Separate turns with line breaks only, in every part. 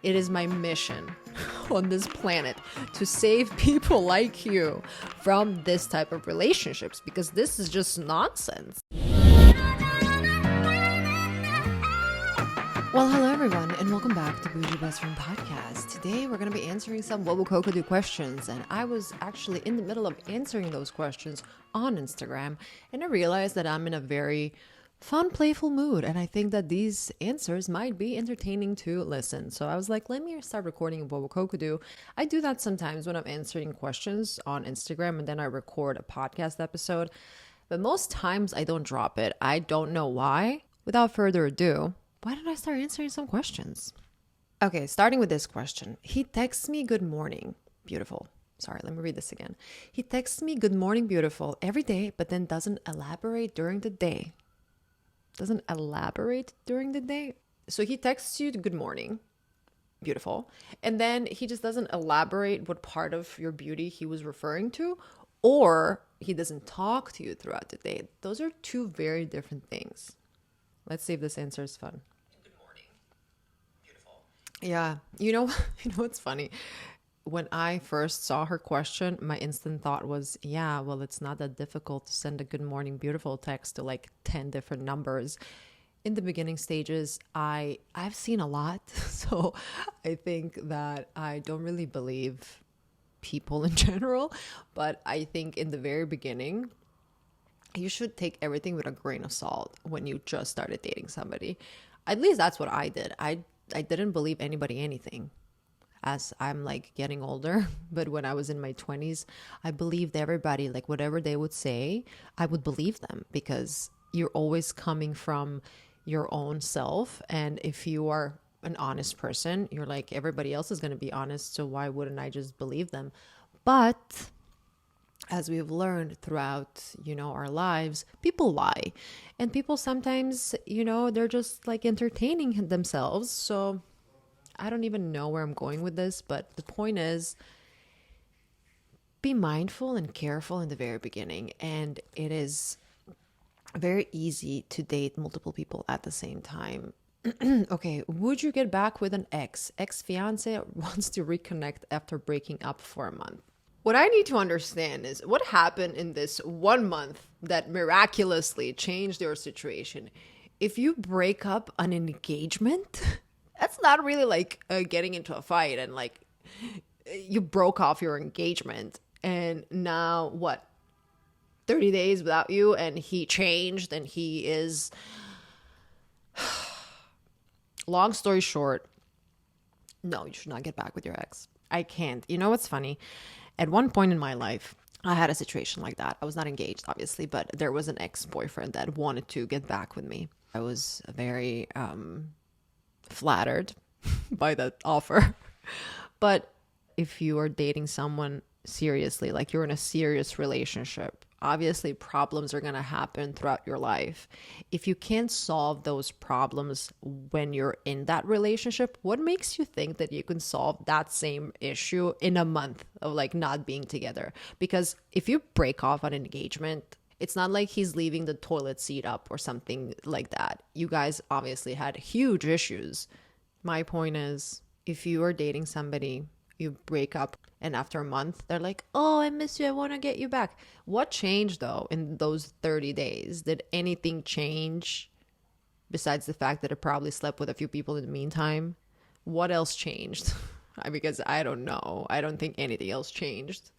It is my mission on this planet to save people like you from this type of relationships, because this is just nonsense. Well, hello everyone, and welcome back to Boujee Best Friend Podcast. Today we're going to be answering some What Would Koko Do questions, and I was actually in the middle of answering those questions on Instagram, and I realized that I'm in a very fun, playful mood, and I think that these answers might be entertaining to listen. So I was like, let me start recording What Would Koko Do. I do that sometimes when I'm answering questions on Instagram, and then I record a podcast episode, but most times I don't drop it. I don't know why. Without further ado, why don't I start answering some questions? Okay, starting with this question. He texts me good morning, beautiful. Sorry, let me read this again. He texts me good morning, beautiful every day, but then doesn't elaborate during the day. Doesn't elaborate during the day. So he texts you good morning, beautiful, and then he just doesn't elaborate what part of your beauty he was referring to, or he doesn't talk to you throughout the day. Those are two very different things. Let's see if this answer is fun. Good morning, beautiful. Yeah, you know what's funny? When I first saw her question, my instant thought was, yeah, well, it's not that difficult to send a good morning, beautiful text to like 10 different numbers. In the beginning stages, I've seen a lot. So I think that I don't really believe people in general. But I think in the very beginning, you should take everything with a grain of salt when you just started dating somebody. At least that's what I did. I didn't believe anybody anything. As I'm like getting older, but when I was in my 20s, I believed everybody, like whatever they would say, I would believe them, because you're always coming from your own self. And if you are an honest person, you're like, everybody else is going to be honest, so why wouldn't I just believe them? But as we've learned throughout, our lives, people lie, and people sometimes, they're just like entertaining themselves. So I don't even know where I'm going with this, but the point is, be mindful and careful in the very beginning. And it is very easy to date multiple people at the same time. Okay, would you get back with an ex-fiance wants to reconnect after breaking up for a month? What I need to understand is what happened in this 1 month that miraculously changed your situation. If you break up an engagement, that's not really like getting into a fight and like you broke off your engagement and now what, 30 days without you, and he changed and he is long story short, no, you should not get back with your ex. I can't. You know what's funny? At one point in my life, I had a situation like that. I was not engaged, obviously, but there was an ex-boyfriend that wanted to get back with me. I was very flattered by that offer. But if you are dating someone seriously, like you're in a serious relationship, obviously problems are going to happen throughout your life. If you can't solve those problems when you're in that relationship, what makes you think that you can solve that same issue in a month of like not being together? Because if you break off an engagement, it's not like he's leaving the toilet seat up or something like that. You guys obviously had huge issues. My point is, if you are dating somebody, you break up, and after a month, they're like, oh, I miss you, I want to get you back. What changed, though, in those 30 days? Did anything change besides the fact that it probably slept with a few people in the meantime? What else changed? Because I don't know. I don't think anything else changed.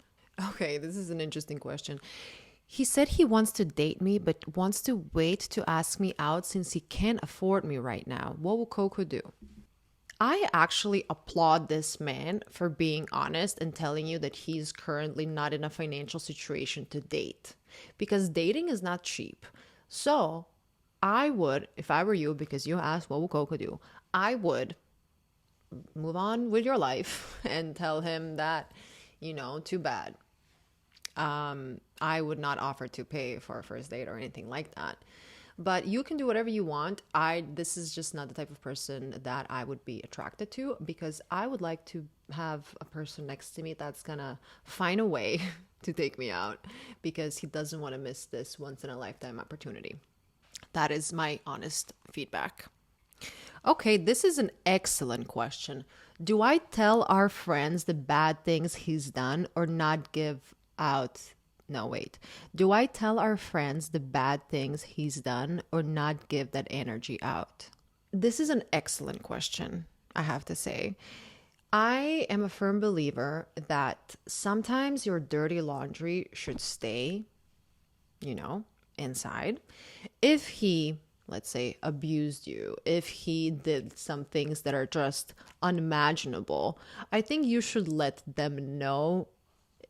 Okay, this is an interesting question. He said he wants to date me, but wants to wait to ask me out since he can't afford me right now. What will Koko do? I actually applaud this man for being honest and telling you that he's currently not in a financial situation to date, because dating is not cheap. So I would, if I were you, because you asked what will Koko do, I would move on with your life and tell him that, too bad. I would not offer to pay for a first date or anything like that. But you can do whatever you want. This is just not the type of person that I would be attracted to, because I would like to have a person next to me that's gonna find a way to take me out, because he doesn't want to miss this once in a lifetime opportunity. That is my honest feedback. Okay, this is an excellent question. Do I tell our friends the bad things he's done or not give out? No, wait. Do I tell our friends the bad things he's done or not give that energy out? This is an excellent question, I have to say. I am a firm believer that sometimes your dirty laundry should stay, inside. If he, let's say, abused you, if he did some things that are just unimaginable, I think you should let them know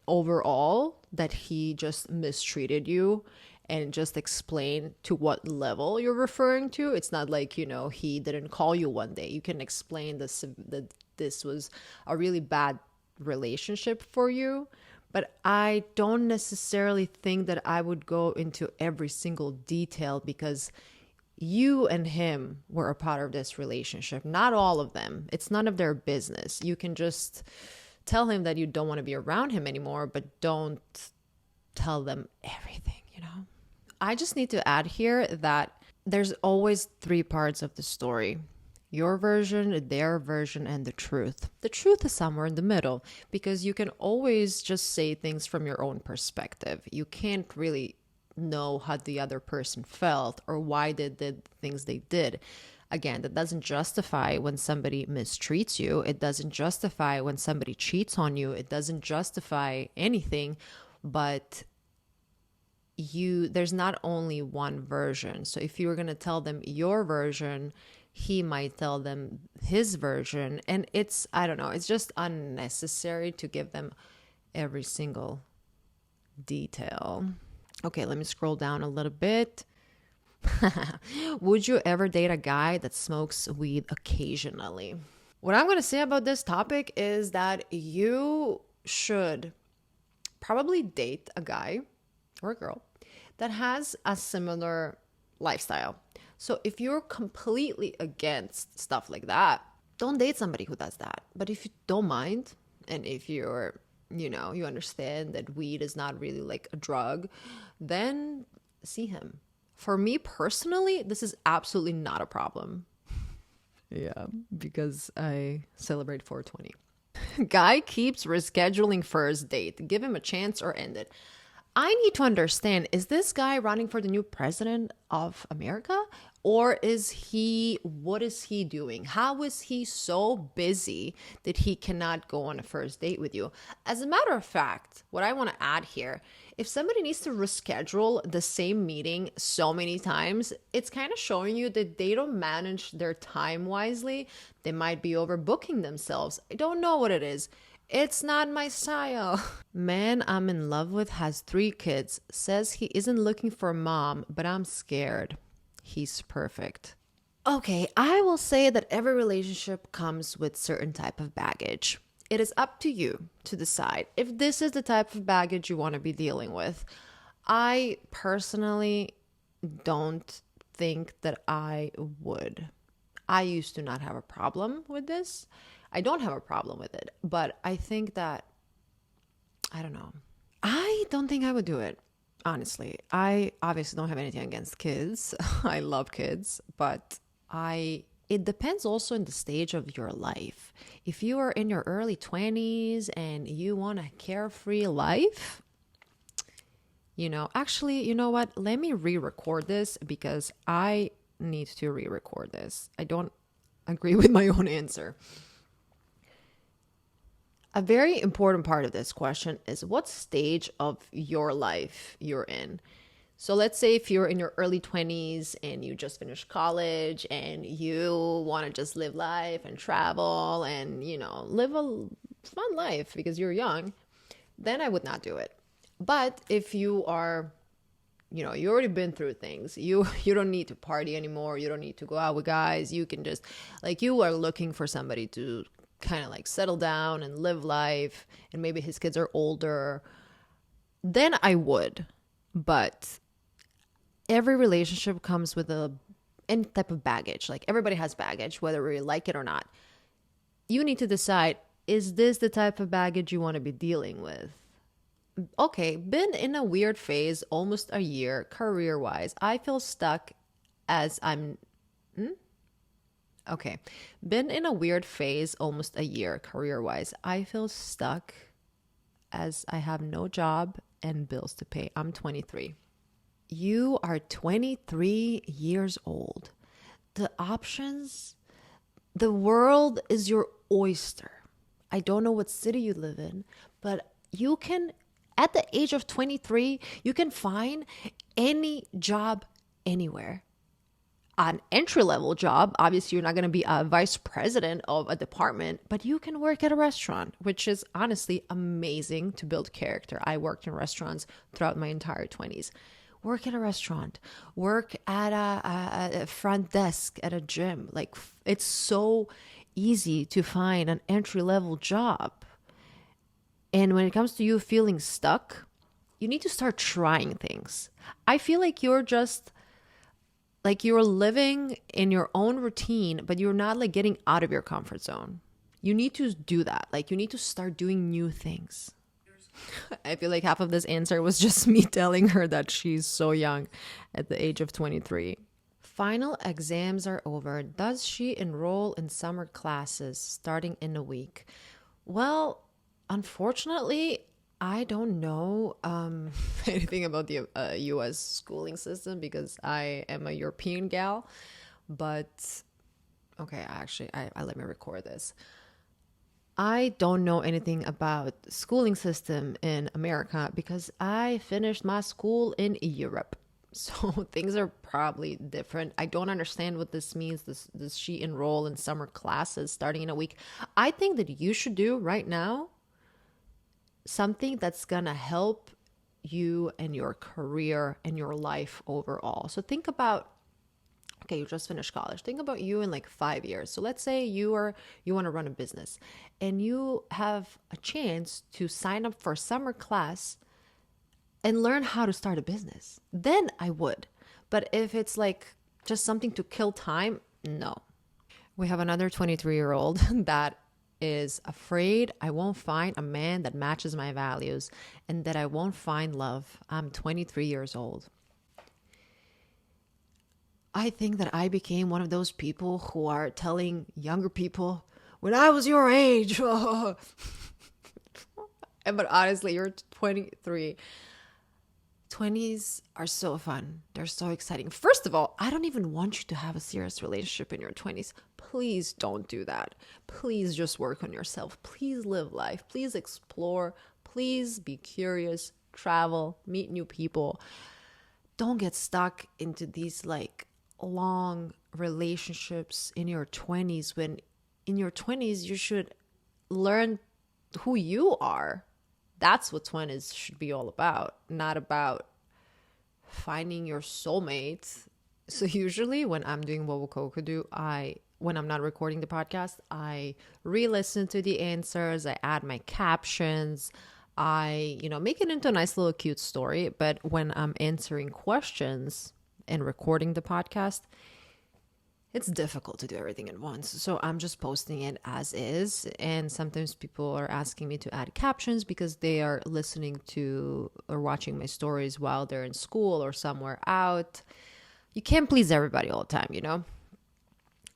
overall that he just mistreated you and just explain to what level you're referring to. It's not like, he didn't call you one day. You can explain that this was a really bad relationship for you. But I don't necessarily think that I would go into every single detail because you and him were a part of this relationship. Not all of them. It's none of their business. You can just tell him that you don't want to be around him anymore, but don't tell them everything. I just need to add here that there's always three parts of the story: your version, their version, and the truth. The truth is somewhere in the middle because you can always just say things from your own perspective. You can't really know how the other person felt or why they did things they did. Again, that doesn't justify when somebody mistreats you. It doesn't justify when somebody cheats on you. It doesn't justify anything, but there's not only one version. So if you were going to tell them your version, he might tell them his version. And I don't know, it's just unnecessary to give them every single detail. Okay, let me scroll down a little bit. Would you ever date a guy that smokes weed occasionally? What I'm going to say about this topic is that you should probably date a guy or a girl that has a similar lifestyle. So if you're completely against stuff like that, don't date somebody who does that. But if you don't mind, and if you're, you understand that weed is not really like a drug, then see him. For me personally, this is absolutely not a problem. Yeah, because I celebrate 420. Guy keeps rescheduling first date. Give him a chance or end it. I need to understand, is this guy running for the new president of America? Or what is he doing? How is he so busy that he cannot go on a first date with you? As a matter of fact, what I want to add here, if somebody needs to reschedule the same meeting so many times, it's kind of showing you that they don't manage their time wisely. They might be overbooking themselves. I don't know what it is. It's not my style. Man I'm in love with has 3 kids. Says he isn't looking for a mom, but I'm scared. He's perfect. Okay, I will say that every relationship comes with certain type of baggage. It is up to you to decide if this is the type of baggage you want to be dealing with. I personally don't think that I would. I used to not have a problem with this. I don't have a problem with it, but I think that, I don't know. I don't think I would do it, honestly. I obviously don't have anything against kids. I love kids, but it depends also in the stage of your life. If you are in your early 20s and you want a carefree life, actually, you know what? Let me re-record this because I need to re-record this. I don't agree with my own answer. A very important part of this question is what stage of your life you're in. So let's say if you're in your early 20s and you just finished college and you want to just live life and travel and, live a fun life because you're young, then I would not do it. But if you are, you already been through things, you don't need to party anymore. You don't need to go out with guys. You can just, you are looking for somebody to kind of settle down and live life, and maybe his kids are older, then I would. But every relationship comes with any type of baggage. Everybody has baggage, whether we like it or not. You need to decide, is this the type of baggage you want to be dealing with? Okay, been in a weird phase almost a year, career-wise. I feel stuck as I'm... Okay. Been in a weird phase almost a year career-wise. I feel stuck as I have no job and bills to pay. I'm 23. You are 23 years old. The options, the world is your oyster. I don't know what city you live in, but you can, at the age of 23, you can find any job anywhere. An entry-level job, obviously you're not going to be a vice president of a department, but you can work at a restaurant, which is honestly amazing to build character. I worked in restaurants throughout my entire 20s. Work at a restaurant, work at a front desk at a gym. Like, it's so easy to find an entry-level job. And when it comes to you feeling stuck, you need to start trying things. I feel like you're just like you're living in your own routine, but you're not like getting out of your comfort zone. You need to do that. Like, you need to start doing new things. I feel like half of this answer was just me telling her that she's so young at the age of 23. Final exams are over. Does she enroll in summer classes starting in a week? Well, unfortunately, I don't know anything about the US schooling system because I am a European gal. But okay, actually, I let me record this. I don't know anything about schooling system in America because I finished my school in Europe. So things are probably different. I don't understand what this means. Does she enroll in summer classes starting in a week? I think that you should do right now something that's gonna help you and your career and your life overall. So think about, okay, you just finished college. Think about you in like 5 years. So let's say you want to run a business and you have a chance to sign up for a summer class and learn how to start a business. Then I would. But if it's like just something to kill time, no. We have another 23-year-old that is afraid I won't find a man that matches my values and that I won't find love. I'm 23 years old. I think that I became one of those people who are telling younger people, when I was your age. But honestly, you're 23. 20s are so fun. They're so exciting. First of all, I don't even want you to have a serious relationship in your 20s. Please don't do that. Please just work on yourself. Please live life. Please explore. Please be curious, travel, meet new people. Don't get stuck into these like long relationships in your 20s when in your 20s you should learn who you are. That's what 20s should be all about, not about finding your soulmate. So usually when I'm doing what will Koko do, when I'm not recording the podcast, I re-listen to the answers, I add my captions, I make it into a nice little cute story. But when I'm answering questions and recording the podcast, it's difficult to do everything at once. So I'm just posting it as is. And sometimes people are asking me to add captions because they are listening to or watching my stories while they're in school or somewhere out. You can't please everybody all the time.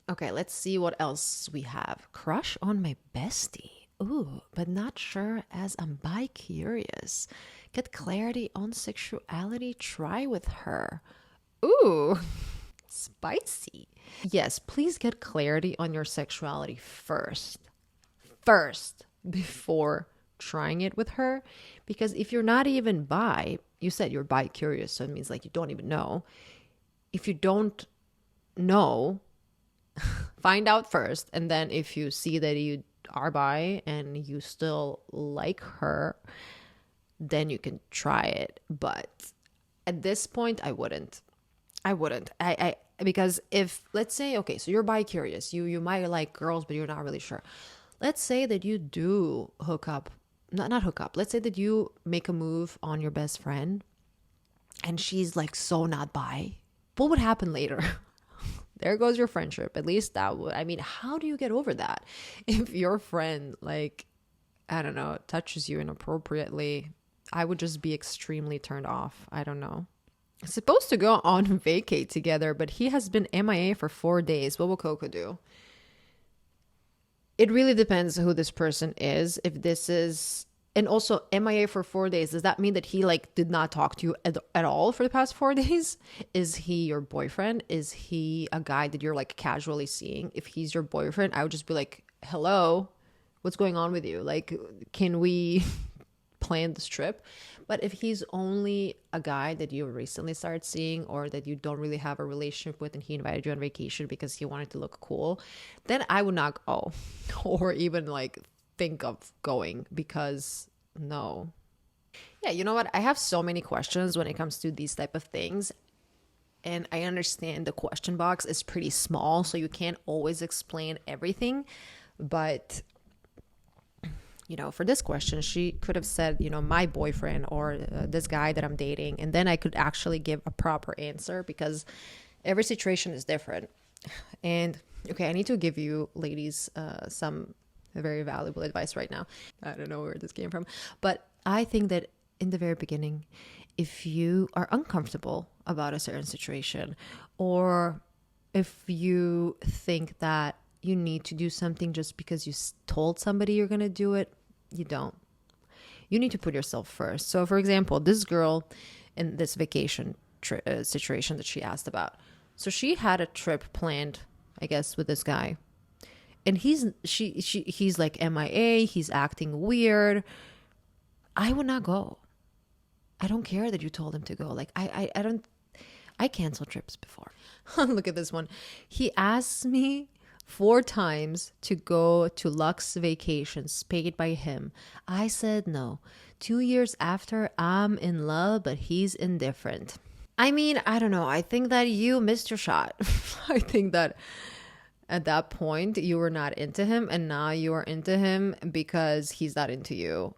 Okay, let's see what else we have. Crush on my bestie. Ooh, but not sure as I'm bi-curious. Get clarity on sexuality. Try with her. Ooh, spicy. Yes, please get clarity on your sexuality first, before trying it with her. Because if you're not even bi, you said you're bi-curious, so it means like you don't even know. If you don't know, find out first. And then if you see that you are bi and you still like her, then you can try it. But at this point, I wouldn't. I because if, let's say, okay, so you're bi-curious, you might like girls, but you're not really sure. Let's say that you do hook up, not hook up. Let's say that you make a move on your best friend and she's like so not bi. What would happen later? There goes your friendship. At least that would, how do you get over that? If your friend, like, I don't know, touches you inappropriately, I would just be extremely turned off. I don't know. supposed to go on vacay together, but he has been MIA for 4 days. What will Coco do? It really depends who this person is. If this is, and also MIA for 4 days, does that mean that he like did not talk to you at all for the past 4 days? Is he your boyfriend? Is he a guy that you're like casually seeing? If he's your boyfriend, I would just be like, hello, what's going on with you? Like, can we plan this trip? But if he's only a guy that you recently started seeing or that you don't really have a relationship with and he invited you on vacation because he wanted to look cool, then I would not go or even like think of going, because no. Yeah, you know what? I have so many questions when it comes to these type of things. And I understand the question box is pretty small, so you can't always explain everything. But for this question, she could have said, my boyfriend or this guy that I'm dating. And then I could actually give a proper answer, because every situation is different. And okay, I need to give you ladies some very valuable advice right now. I don't know where this came from, but I think that in the very beginning, if you are uncomfortable about a certain situation, or if you think that you need to do something just because you told somebody you're going to do it, you don't. You need to put yourself first. So for example, this girl in this vacation situation that she asked about. So she had a trip planned, I guess, with this guy. And he's like MIA, he's acting weird. I would not go. I don't care that you told him to go. Like I canceled trips before. Look at this one. He asked me 4 times to go to Lux vacations paid by him. I said no. 2 years after, I'm in love, but he's indifferent. I mean, I don't know. I think that you missed your shot. I think that at that point you were not into him, and now you are into him because he's not into you.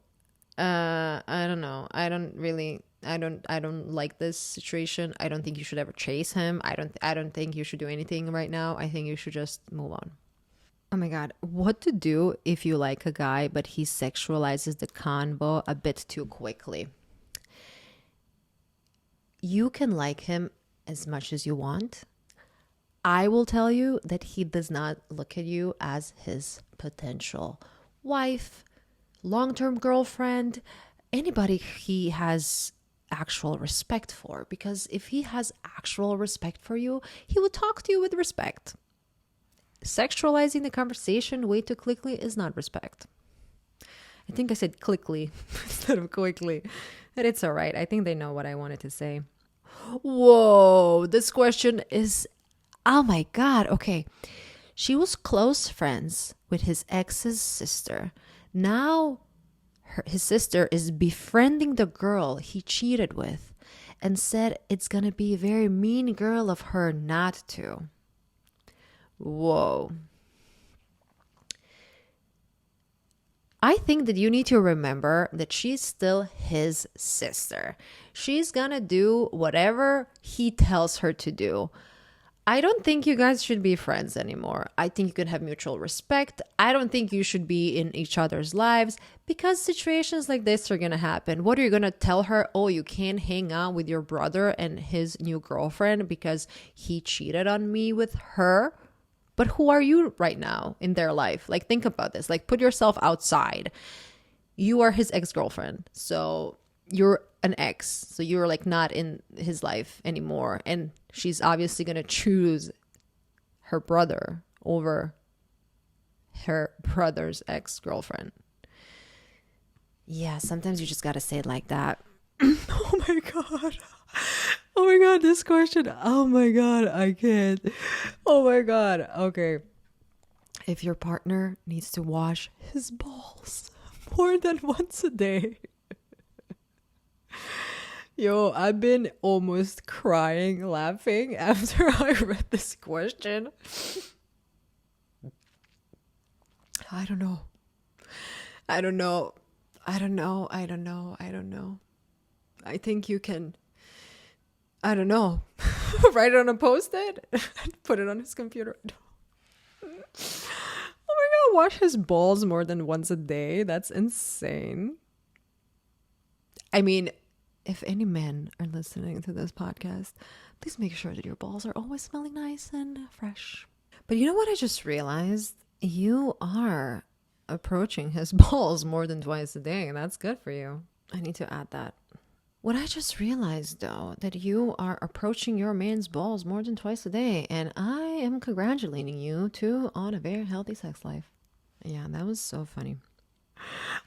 I don't know. I don't like this situation. I don't think you should ever chase him. I don't think you should do anything right now. I think you should just move on. Oh my God. What to do if you like a guy, but he sexualizes the convo a bit too quickly? You can like him as much as you want. I will tell you that he does not look at you as his potential wife, long-term girlfriend, anybody he has actual respect for. Because if he has actual respect for you, he would talk to you with respect. Sexualizing the conversation way too quickly is not respect. I think I said quickly instead of quickly. But it's all right. I think they know what I wanted to say. Whoa, this question is, oh my God. Okay. She was close friends with his ex's sister. Now his sister is befriending the girl he cheated with and said it's going to be a very mean girl of her not to. Whoa. I think that you need to remember that she's still his sister. She's gonna do whatever he tells her to do. I don't think you guys should be friends anymore. I think you could have mutual respect. I don't think you should be in each other's lives, because situations like this are gonna happen. What are you gonna tell her? Oh, you can't hang out with your brother and his new girlfriend because he cheated on me with her? But who are you right now in their life? Like, think about this. Like, put yourself outside. You are his ex-girlfriend. So you're an ex. So you're like not in his life anymore. And she's obviously going to choose her brother over her brother's ex-girlfriend. Yeah, sometimes you just got to say it like that. Oh my God. Oh my God, this question. Oh my God, I can't. Oh my God. Okay. If your partner needs to wash his balls more than once a day. Yo, I've been almost crying, laughing after I read this question. I don't know. I think you can, I don't know, write it on a post-it and put it on his computer. Oh my God, wash his balls more than once a day. That's insane. I mean, if any men are listening to this podcast, please make sure that your balls are always smelling nice and fresh. But you know what I just realized? You are approaching his balls more than twice a day. That's good for you. I need to add that. What I just realized, though, that you are approaching your man's balls more than twice a day. And I am congratulating you, too, on a very healthy sex life. Yeah, that was so funny.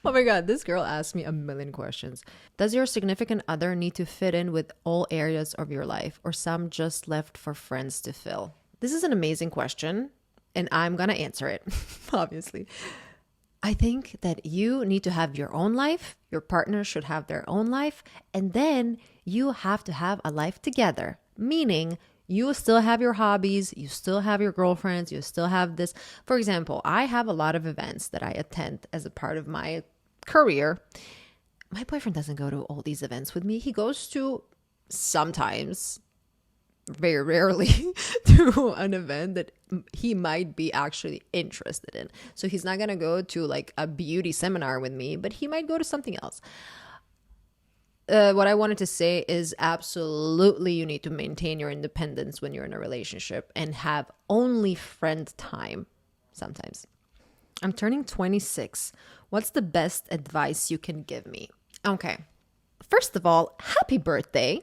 Oh my God, this girl asked me a million questions. Does your significant other need to fit in with all areas of your life, or some just left for friends to fill? This is an amazing question, and I'm going to answer it, obviously. I think that you need to have your own life. Your partner should have their own life. And then you have to have a life together, meaning you still have your hobbies, you still have your girlfriends, you still have this. For example, I have a lot of events that I attend as a part of my career. My boyfriend doesn't go to all these events with me. He goes to sometimes, very rarely, to an event that he might be actually interested in. So he's not going to go to like a beauty seminar with me, but he might go to something else. What I wanted to say is absolutely you need to maintain your independence when you're in a relationship and have only friend time sometimes. I'm turning 26. What's the best advice you can give me? Okay. First of all, happy birthday.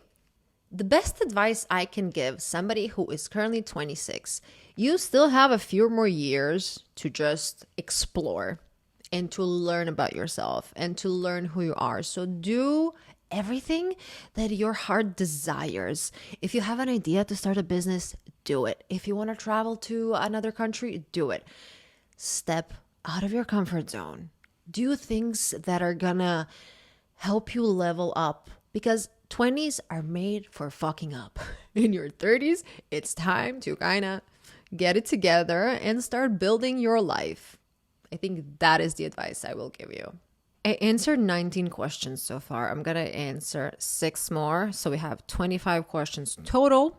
The best advice I can give somebody who is currently 26, you still have a few more years to just explore and to learn about yourself and to learn who you are. So do everything that your heart desires. If you have an idea to start a business, do it. If you want to travel to another country, do it. Step out of your comfort zone. Do things that are gonna help you level up, because 20s are made for fucking up. In your 30s, it's time to kind of get it together and start building your life. I think that is the advice I will give you. I answered 19 questions so far. I'm going to answer 6 more. So we have 25 questions total.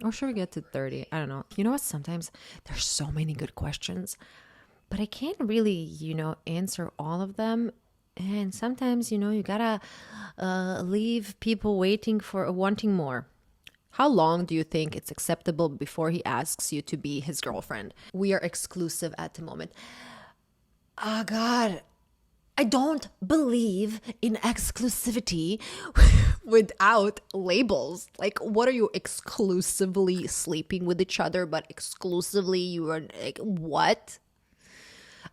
Or should we get to 30? I don't know. You know what? Sometimes there's so many good questions, but I can't really, answer all of them. And sometimes, you gotta leave people wanting more. How long do you think it's acceptable before he asks you to be his girlfriend? We are exclusive at the moment. Oh God, I don't believe in exclusivity without labels. Like, what are you exclusively sleeping with each other, but exclusively you are like, what?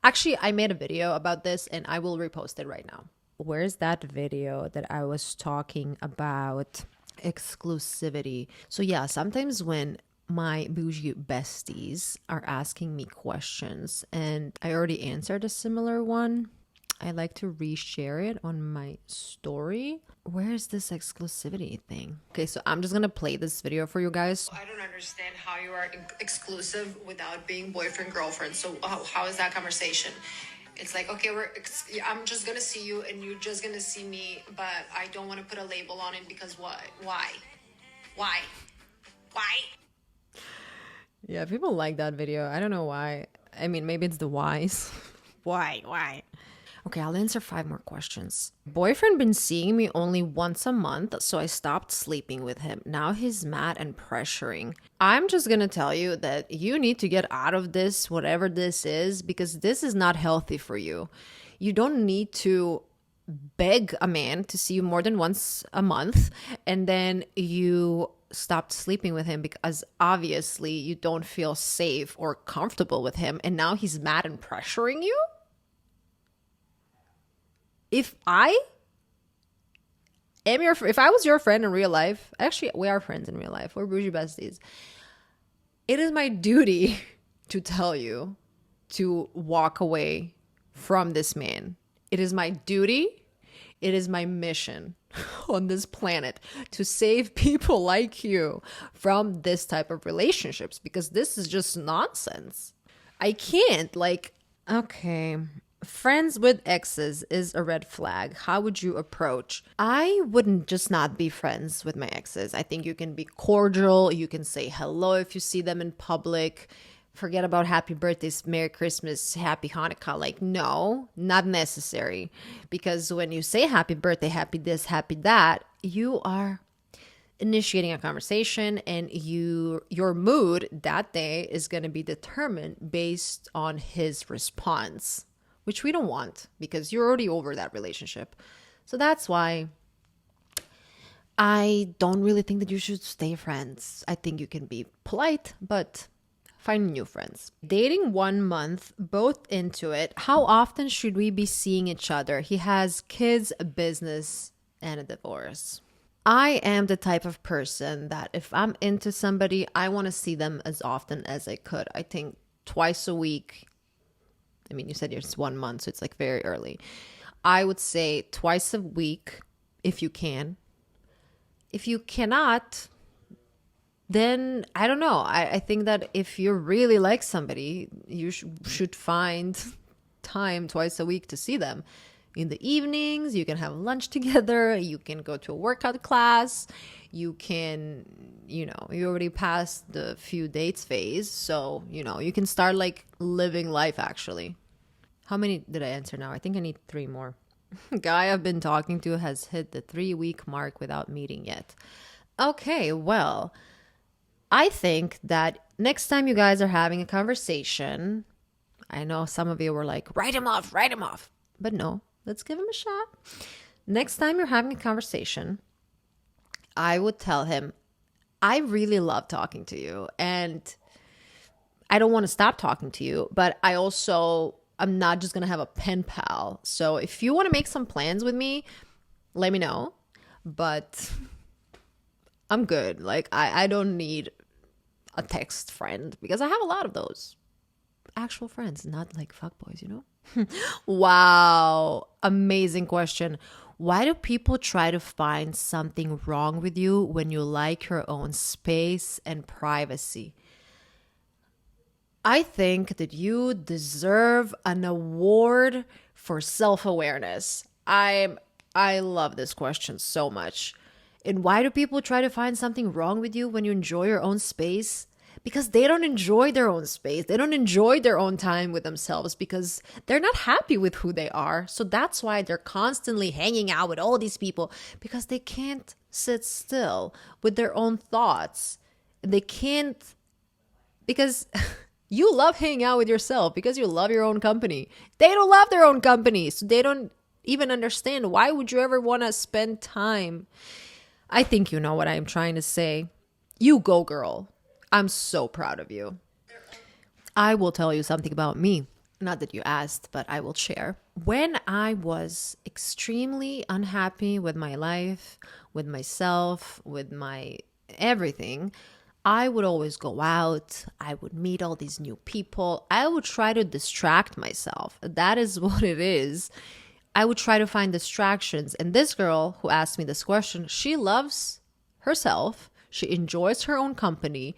Actually, I made a video about this and I will repost it right now. Where's that video that I was talking about exclusivity? So yeah, sometimes when my Boujee besties are asking me questions and I already answered a similar one, I like to reshare it on my story. Where's this exclusivity thing? Okay, so I'm just gonna play this video for you guys.
I don't understand how you are exclusive without being boyfriend, girlfriend. So how is that conversation? It's like, okay, I'm just gonna see you and you're just gonna see me, but I don't want to put a label on it because what? Why?
Yeah, people like that video. I don't know why. I mean, maybe it's the whys. Why? Okay, I'll answer 5 more questions. Boyfriend been seeing me only once a month, so I stopped sleeping with him. Now he's mad and pressuring. I'm just gonna tell you that you need to get out of this, whatever this is, because this is not healthy for you. You don't need to beg a man to see you more than once a month, and then you stopped sleeping with him because obviously you don't feel safe or comfortable with him, and now he's mad and pressuring you? If I was your friend in real life, actually we are friends in real life, we're Boujee besties, it is my duty to tell you to walk away from this man. It is my duty, it is my mission on this planet to save people like you from this type of relationships, because this is just nonsense. I can't, okay. Friends with exes is a red flag. How would you approach? I wouldn't just not be friends with my exes. I think you can be cordial. You can say hello if you see them in public. Forget about happy birthdays, Merry Christmas, Happy Hanukkah. No, not necessary. Because when you say happy birthday, happy this, happy that, you are initiating a conversation, and your mood that day is going to be determined based on his response, which we don't want because you're already over that relationship. So that's why I don't really think that you should stay friends. I think you can be polite, but find new friends. Dating 1 month, both into it. How often should we be seeing each other? He has kids, a business, and a divorce. I am the type of person that if I'm into somebody, I want to see them as often as I could. I think twice a week. I mean, you said it's 1 month, so it's like very early. I would say twice a week if you can. If you cannot, then I don't know. I think that if you really like somebody, you should find time twice a week to see them. In the evenings, you can have lunch together. You can go to a workout class. You can, you already passed the few dates phase. So, you can start like living life actually. How many did I answer now? I think I need 3 more. Guy I've been talking to has hit the 3-week mark without meeting yet. Okay, well, I think that next time you guys are having a conversation, I know some of you were like, write him off. But no. Let's give him a shot. Next time you're having a conversation, I would tell him, I really love talking to you and I don't want to stop talking to you, but I'm not just going to have a pen pal. So if you want to make some plans with me, let me know. But I'm good. Like, I don't need a text friend because I have a lot of those. Actual friends, not like fuckboys, Wow. Amazing question. Why do people try to find something wrong with you when you like your own space and privacy? I think that you deserve an award for self-awareness. I love this question so much. And why do people try to find something wrong with you when you enjoy your own space? Because they don't enjoy their own space. They don't enjoy their own time with themselves because they're not happy with who they are. So that's why they're constantly hanging out with all these people because they can't sit still with their own thoughts. They can't, because you love hanging out with yourself because you love your own company. They don't love their own company. So they don't even understand, why would you ever want to spend time? I think you know what I'm trying to say. You go, girl. I'm so proud of you. I will tell you something about me. Not that you asked, but I will share. When I was extremely unhappy with my life, with myself, with my everything, I would always go out. I would meet all these new people. I would try to distract myself. That is what it is. I would try to find distractions. And this girl who asked me this question, she loves herself. She enjoys her own company,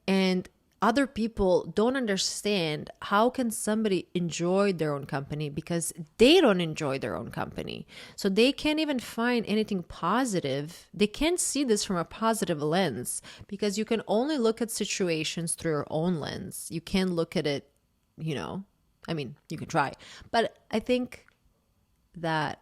and other people don't understand how can somebody enjoy their own company because they don't enjoy their own company. So they can't even find anything positive. They can't see this from a positive lens because you can only look at situations through your own lens. You can't look at it, I mean, you can try. But I think that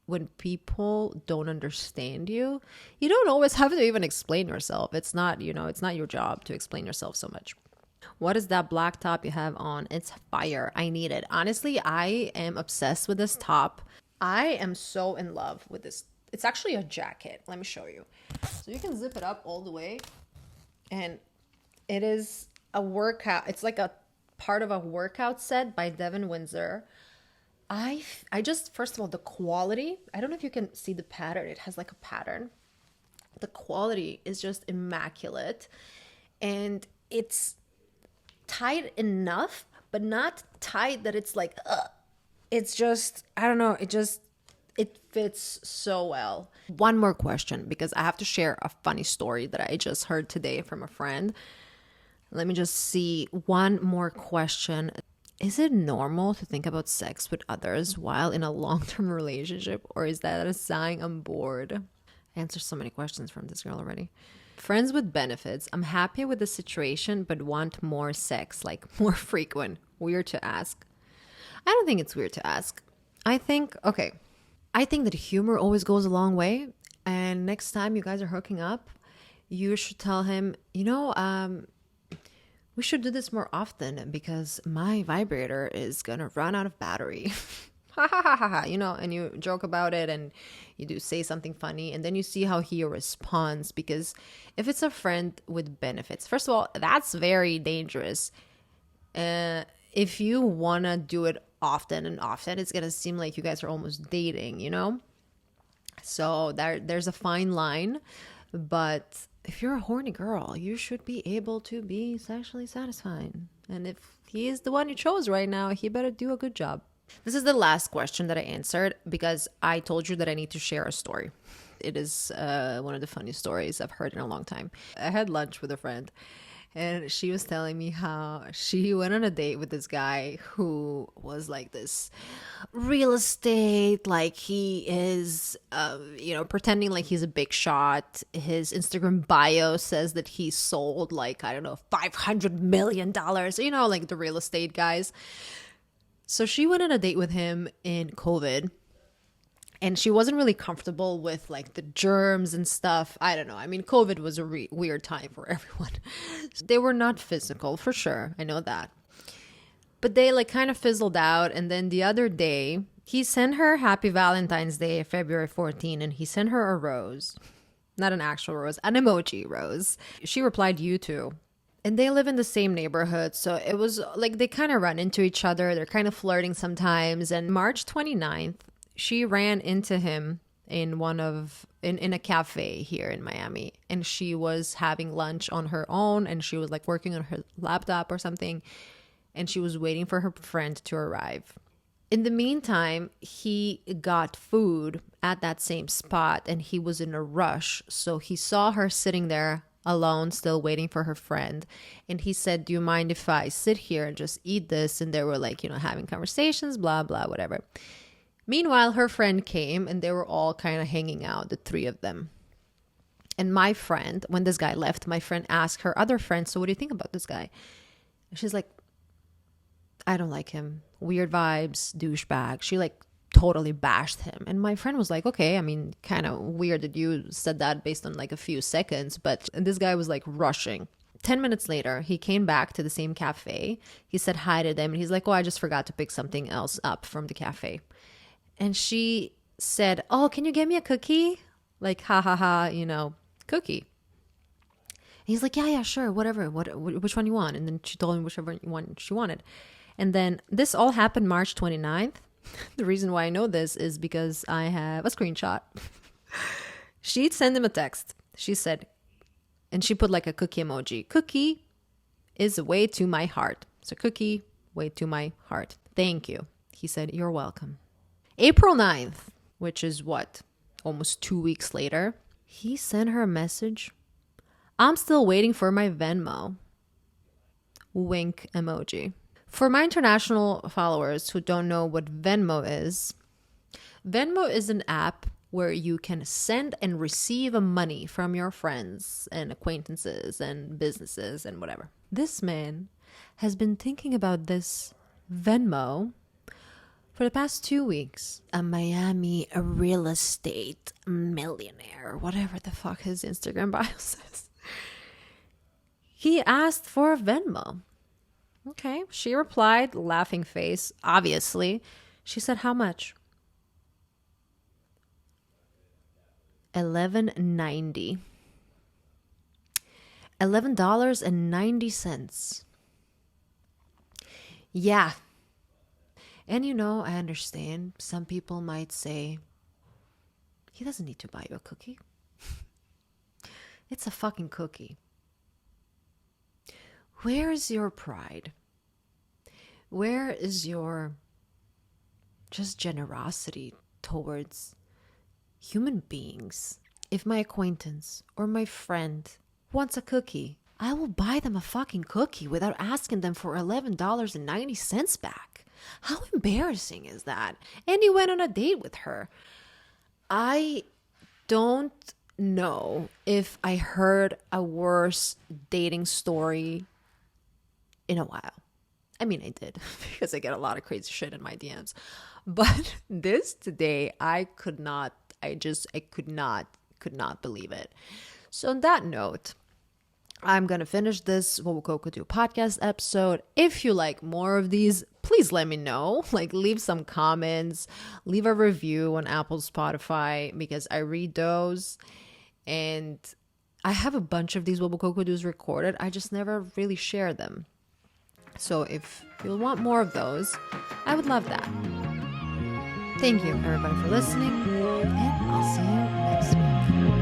when people don't understand you, you don't always have to even explain yourself. It's not, it's not your job to explain yourself so much. What is that black top you have on? It's fire. I need it. Honestly, I am obsessed with this top. I am so in love with this. It's actually a jacket. Let me show you. So you can zip it up all the way. And it is a workout. It's like a part of a workout set by Devin Windsor. I just, first of all, the quality, I don't know if you can see the pattern. It has like a pattern. The quality is just immaculate. And it's tight enough, but not tight that it's like, it's just, I don't know. It fits so well. One more question, because I have to share a funny story that I just heard today from a friend. Let me just see. One more question. Is it normal to think about sex with others while in a long-term relationship, or is that a sign I'm bored? I answered so many questions from this girl already. Friends with benefits. I'm happy with the situation, but want more sex, like more frequent. Weird to ask. I don't think it's weird to ask. I think that humor always goes a long way. And next time you guys are hooking up, you should tell him, we should do this more often because my vibrator is going to run out of battery. Ha ha ha ha ha, and you joke about it and you do say something funny and then you see how he responds. Because if it's a friend with benefits, first of all, that's very dangerous. If you want to do it often and often, it's going to seem like you guys are almost dating, So there's a fine line. But if you're a horny girl, you should be able to be sexually satisfied. And if he is the one you chose right now, he better do a good job. This is the last question that I answered because I told you that I need to share a story. It is one of the funniest stories I've heard in a long time. I had lunch with a friend and she was telling me how she went on a date with this guy who was like this real estate, like he is, pretending like he's a big shot. His Instagram bio says that he sold like, I don't know, $500 million, like the real estate guys. So she went on a date with him in COVID and she wasn't really comfortable with like the germs and stuff. I don't know. I mean, COVID was a weird time for everyone. They were not physical for sure. I know that. But they like kind of fizzled out. And then the other day he sent her Happy Valentine's Day, February 14, and he sent her a rose. Not an actual rose, an emoji rose. She replied, "You too." And they live in the same neighborhood. So it was like they kind of run into each other. They're kind of flirting sometimes. And March 29th, she ran into him in a cafe here in Miami. And she was having lunch on her own. And she was like working on her laptop or something. And she was waiting for her friend to arrive. In the meantime, he got food at that same spot. And he was in a rush. So he saw her sitting there alone, still waiting for her friend. And he said, "Do you mind if I sit here and just eat this?" And they were like, having conversations, blah, blah, whatever. Meanwhile, her friend came and they were all kind of hanging out, the three of them. And my friend, when this guy left, my friend asked her other friend, "So what do you think about this guy?" And she's like, "I don't like him. Weird vibes, douchebag." She like totally bashed him. And my friend was like, "Okay, I mean, kind of weird that you said that based on like a few seconds." But this guy was like rushing. 10 minutes later, he came back to the same cafe. He said hi to them. And he's like, "Oh, I just forgot to pick something else up from the cafe." And she said, "Oh, can you get me a cookie?" Like, ha ha ha, cookie. And he's like, yeah, sure, whatever. Which one you want? And then she told him whichever one she wanted. And then this all happened March 29th. The reason why I know this is because I have a screenshot. She'd send him a text. She said, and she put like a cookie emoji. "Cookie is a way to my heart." So cookie, way to my heart. "Thank you." He said, "You're welcome." April 9th, which is what? Almost 2 weeks later, he sent her a message. "I'm still waiting for my Venmo." Wink emoji. For my international followers who don't know what Venmo is an app where you can send and receive money from your friends and acquaintances and businesses and whatever. This man has been thinking about this Venmo for the past 2 weeks. A Miami real estate millionaire, whatever the fuck his Instagram bio says. He asked for a Venmo. Okay, she replied, laughing face, obviously. She said, "How much?" $11.90. $11.90. Yeah. And I understand some people might say, he doesn't need to buy you a cookie. It's a fucking cookie. Where is your pride? Where is your just generosity towards human beings? If my acquaintance or my friend wants a cookie, I will buy them a fucking cookie without asking them for $11.90 back. How embarrassing is that? And he went on a date with her. I don't know if I heard a worse dating story in a while. I mean, I did because I get a lot of crazy shit in my DMs. But this today, I could not could not believe it. So on that note, I'm going to finish this What Would Koko Do podcast episode. If you like more of these, please let me know. Like, leave some comments, leave a review on Apple, Spotify, because I read those. And I have a bunch of these What Would Koko Do's recorded. I just never really share them. So if you'll want more of those, I would love that. Thank you, everybody, for listening. And I'll see you next week.